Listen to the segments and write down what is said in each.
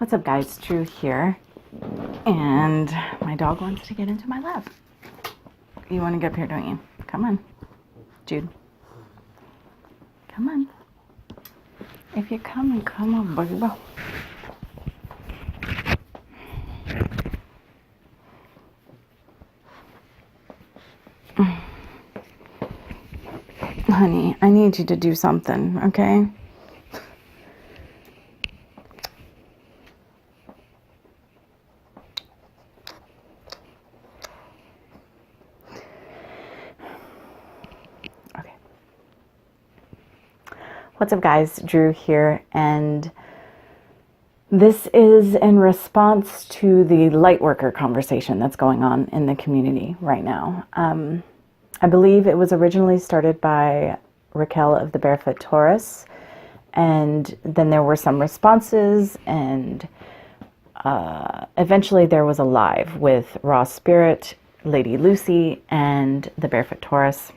What's up, guys? Drew here, and my dog wants to get into my lap. You want to get up here, don't you? Come on, Jude. Come on. If you're coming, come on, baby. Honey, I need you to do something, okay? Okay. What's up, guys? Drew here, and this is in response to the Lightworker conversation that's going on in the community right now. I believe it was originally started by Raquel of the Barefoot Taurus, and then there were some responses, and eventually there was a live with Raw Spirit, Lady Lusea, and the Barefoot Taurus,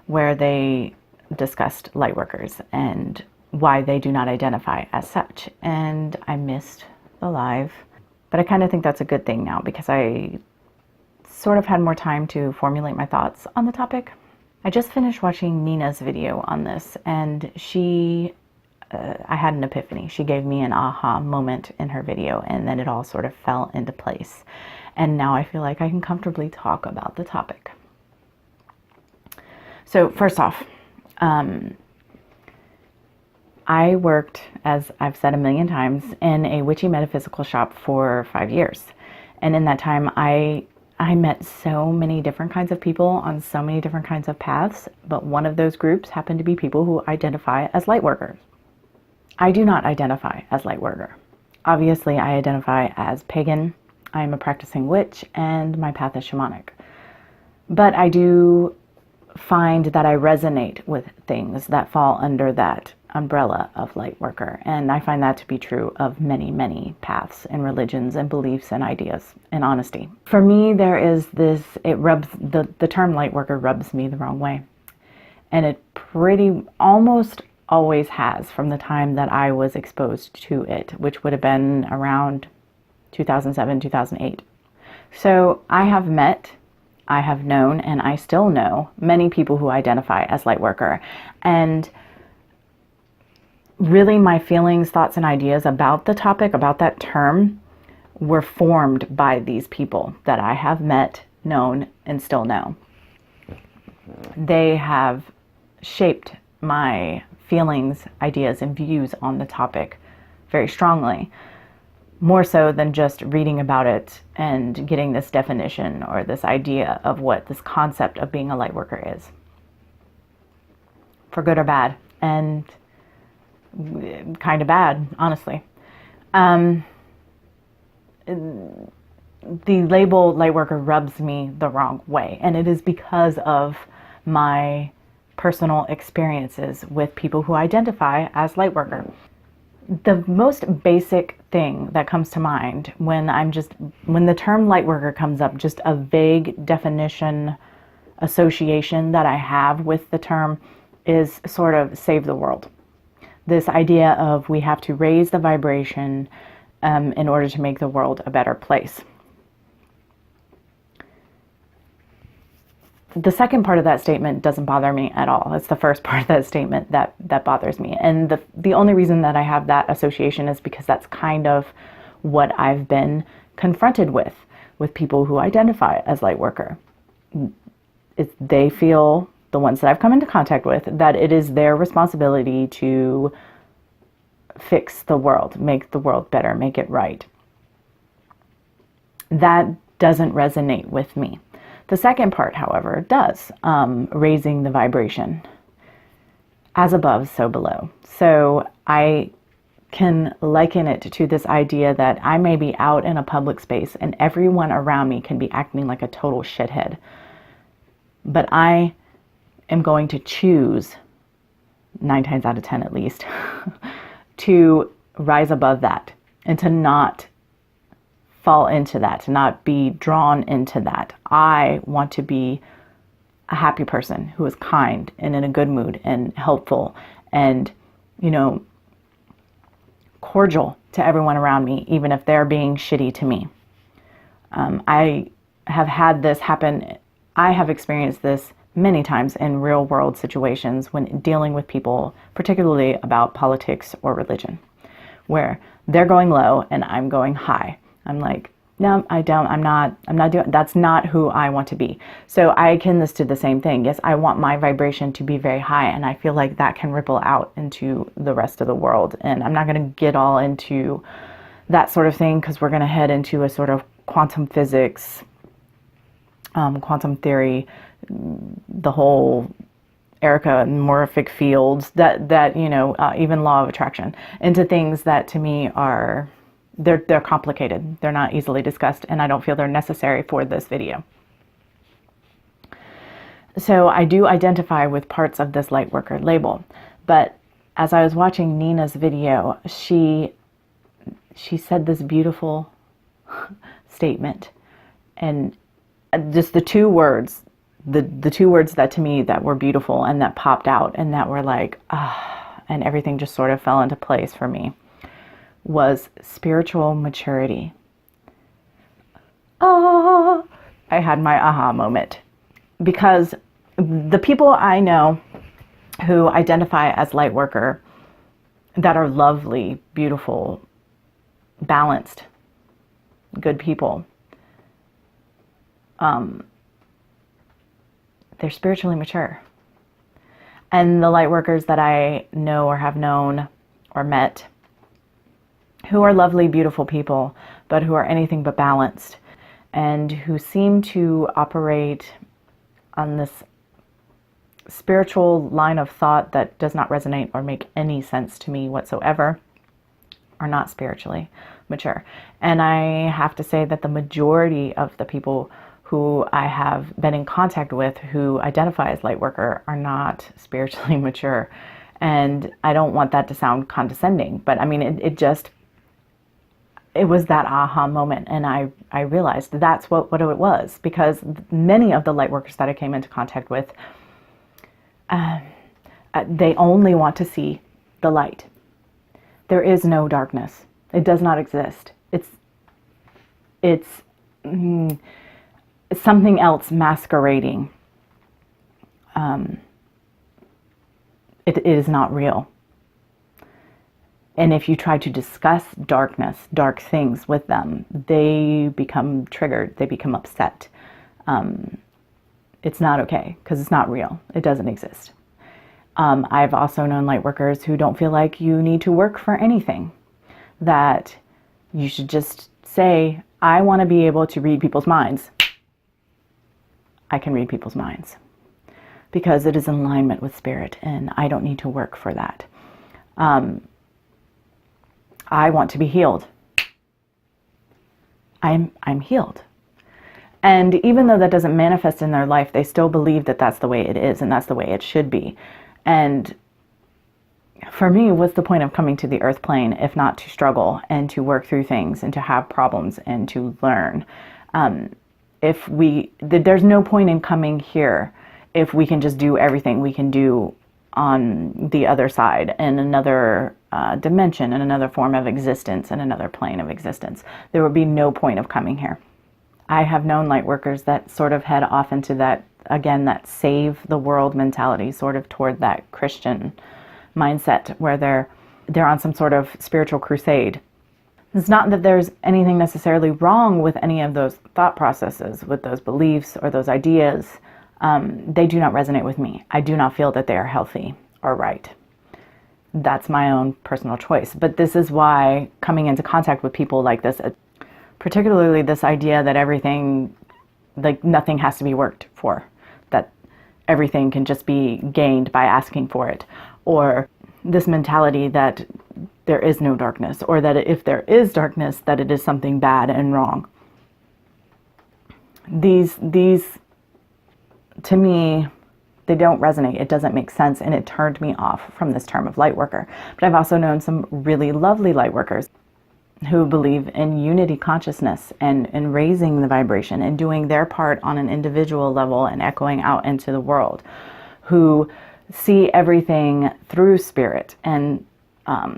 where they discussed Lightworkers and why they do not identify as such. And I missed the live, but I kind of think that's a good thing now, because I sort of had more time to formulate my thoughts on the topic. I just finished watching Nina's video on this, and I had an epiphany. She gave me an aha moment in her video, and then it all sort of fell into place. And now I feel like I can comfortably talk about the topic. So first off, I worked, as I've said a million times, in a witchy metaphysical shop for 5 years. And in that time, I met so many different kinds of people on so many different kinds of paths, but one of those groups happened to be people who identify as Lightworkers. I do not identify as Lightworker. Obviously, I identify as pagan. I am a practicing witch, and my path is shamanic. But I do find that I resonate with things that fall under that umbrella of Lightworker, and I find that to be true of many, many paths and religions and beliefs and ideas, in honesty. For me, there is this, the term Lightworker rubs me the wrong way, and it almost always has, from the time that I was exposed to it, which would have been around 2007, 2008. So I have known, and I still know many people who identify as Lightworker, and really my feelings, thoughts, and ideas about the topic, about that term, were formed by these people that I have met, known, and still know. They have shaped my feelings, ideas, and views on the topic very strongly, more so than just reading about it and getting this definition or this idea of what this concept of being a Lightworker is, for good or bad, and kind of bad, honestly. The label Lightworker rubs me the wrong way, and it is because of my personal experiences with people who identify as Lightworker. The most basic thing that comes to mind when the term Lightworker comes up, just a vague definition, association that I have with the term, is sort of save the world. This idea of we have to raise the vibration in order to make the world a better place. The second part of that statement doesn't bother me at all. It's the first part of that statement that bothers me. And the only reason that I have that association is because that's kind of what I've been confronted with people who identify as Lightworker. They feel, the ones that I've come into contact with, that it is their responsibility to fix the world, make the world better, make it right. That doesn't resonate with me. The second part, however, does, raising the vibration. As above, so below. So I can liken it to this idea that I may be out in a public space and everyone around me can be acting like a total shithead. But I am going to choose, 9 times out of 10 at least, to rise above that and to not fall into that, to not be drawn into that. I want to be a happy person who is kind and in a good mood and helpful and, cordial to everyone around me, even if they're being shitty to me. I have had this happen. I have experienced this many times in real world situations when dealing with people, particularly about politics or religion, where they're going low and I'm going high. I'm like, no, I don't, I'm not doing, that's not who I want to be. So I akin this to the same thing. Yes, I want my vibration to be very high, and I feel like that can ripple out into the rest of the world. And I'm not going to get all into that sort of thing, because we're going to head into a sort of quantum physics, quantum theory, the whole morphic fields, that you know, even law of attraction, into things that to me are, they're complicated. They're not easily discussed, and I don't feel they're necessary for this video. So I do identify with parts of this Lightworker label, but as I was watching Nina's video, she said this beautiful statement, and just the two words, the two words that to me that were beautiful and that popped out and that were like, and everything just sort of fell into place for me, was spiritual maturity. I had my aha moment, because the people I know who identify as Lightworker, that are lovely, beautiful, balanced, good people, they're spiritually mature. And the Lightworkers that I know or have known or met, who are lovely, beautiful people, but who are anything but balanced, and who seem to operate on this spiritual line of thought that does not resonate or make any sense to me whatsoever, are not spiritually mature. And I have to say that the majority of the people who I have been in contact with who identify as Lightworker are not spiritually mature. And I don't want that to sound condescending, but I mean, it was that aha moment, and I realized that's what it was, because many of the Lightworkers that I came into contact with, they only want to see the light. There is no darkness. It does not exist. It's something else masquerading. It is not real. And if you try to discuss darkness, dark things with them, they become triggered. They become upset. It's not okay, because it's not real. It doesn't exist. I've also known Lightworkers who don't feel like you need to work for anything. That you should just say, I want to be able to read people's minds. I can read people's minds, because it is in alignment with spirit, and I don't need to work for that. I want to be healed. I'm healed. And even though that doesn't manifest in their life, they still believe that that's the way it is, and that's the way it should be. And for me, what's the point of coming to the earth plane if not to struggle and to work through things and to have problems and to learn? There's no point in coming here if we can just do everything we can do on the other side, in another dimension, in another form of existence, in another plane of existence. There would be no point of coming here. I have known Lightworkers that sort of head off into that, again, that save the world mentality, sort of toward that Christian mindset, where they're on some sort of spiritual crusade. It's not that there's anything necessarily wrong with any of those thought processes, with those beliefs or those ideas. They do not resonate with me. I do not feel that they are healthy or right. That's my own personal choice. But this is why coming into contact with people like this, particularly this idea that everything, like nothing has to be worked for, that everything can just be gained by asking for it, or this mentality that there is no darkness, or that if there is darkness, that it is something bad and wrong. These to me, they don't resonate. It doesn't make sense, and it turned me off from this term of Lightworker. But I've also known some really lovely Lightworkers who believe in unity consciousness and in raising the vibration and doing their part on an individual level and echoing out into the world, who see everything through spirit and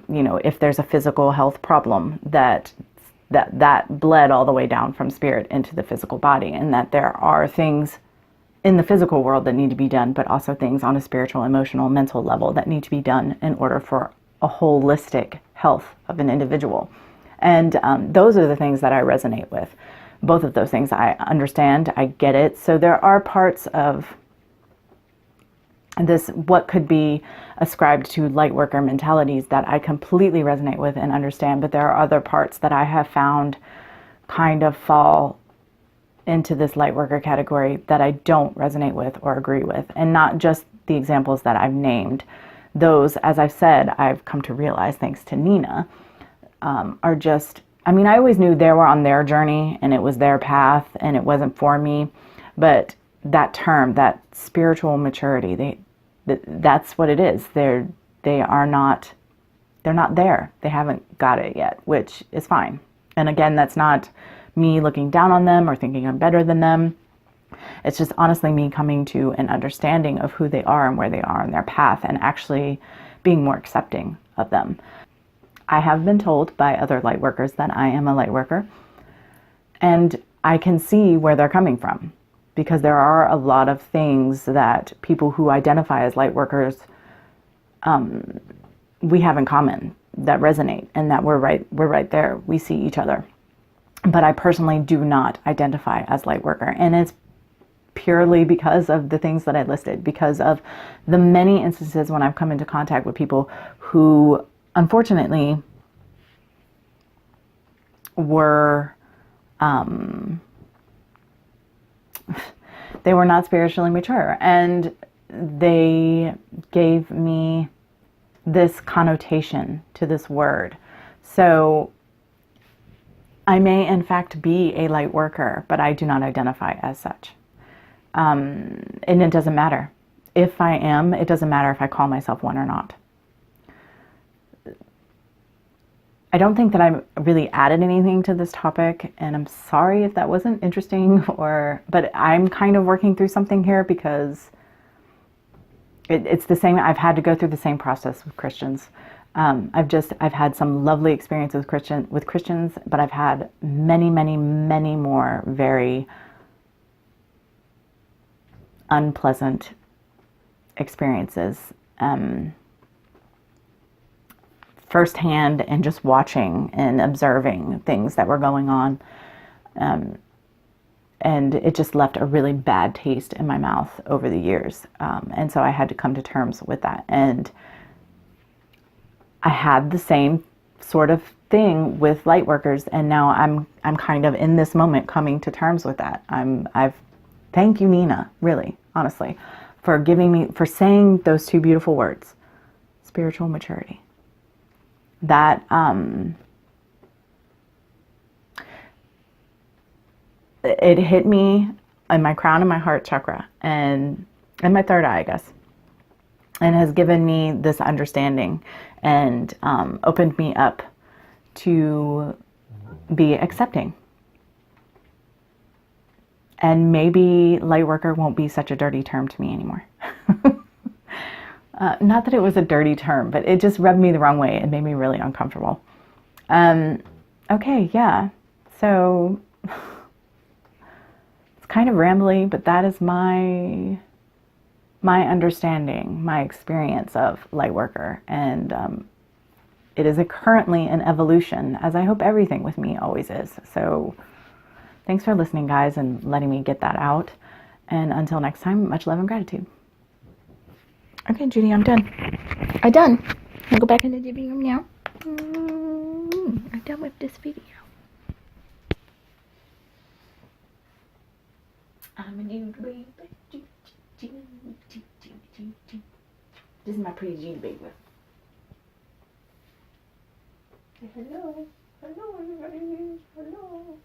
you know, if there's a physical health problem, that bled all the way down from spirit into the physical body, and that there are things in the physical world that need to be done, but also things on a spiritual, emotional, mental level that need to be done in order for a holistic health of an individual. And those are the things that I resonate with. Both of those things I understand, I get it. So there are parts of this, what could be ascribed to light worker mentalities, that I completely resonate with and understand, but there are other parts that I have found kind of fall into this light worker category that I don't resonate with or agree with. And not just the examples that I've named. Those, as I've said, I've come to realize, thanks to Nina, are just, I mean, I always knew they were on their journey and it was their path and it wasn't for me. But that term, that spiritual maturity, that's what it is. They're not there. They haven't got it yet, which is fine. And again, that's not me looking down on them or thinking I'm better than them. It's just honestly me coming to an understanding of who they are and where they are on their path, and actually being more accepting of them. I have been told by other light workers that I am a light worker, and I can see where they're coming from, because there are a lot of things that people who identify as light workers, we have in common, that resonate, and that we're right there. We see each other. But I personally do not identify as light worker, and it's purely because of the things that I listed, because of the many instances when I've come into contact with people who unfortunately were they were not spiritually mature, and they gave me this connotation to this word. So I may in fact be a light worker, but I do not identify as such. And it doesn't matter. If I am, it doesn't matter if I call myself one or not. I don't think that I really added anything to this topic, and I'm sorry if that wasn't interesting, but I'm kind of working through something here, because it's the same. I've had to go through the same process with Christians. I've had some lovely experiences with Christians, but I've had many, many, many more very unpleasant experiences, firsthand, and just watching and observing things that were going on. And it just left a really bad taste in my mouth over the years. And so I had to come to terms with that. And I had the same sort of thing with light workers, and now I'm kind of in this moment coming to terms with that. Thank you, Nina, really, honestly, for saying those two beautiful words, spiritual maturity. That it hit me in my crown and my heart chakra, and my third eye, I guess, and has given me this understanding, and opened me up to be accepting. And maybe light worker won't be such a dirty term to me anymore. Not that it was a dirty term, but it just rubbed me the wrong way. It made me really uncomfortable. Okay, yeah. So it's kind of rambly, but that is my understanding, my experience of light worker. And it is currently an evolution, as I hope everything with me always is. So thanks for listening, guys, and letting me get that out. And until next time, much love and gratitude. Okay, Judy, I'm done. I'm done. I'll go back into the living room now. I'm done with this video. I'm a new baby. This is my pretty G baby. Say hello. Hello, everybody. Hello.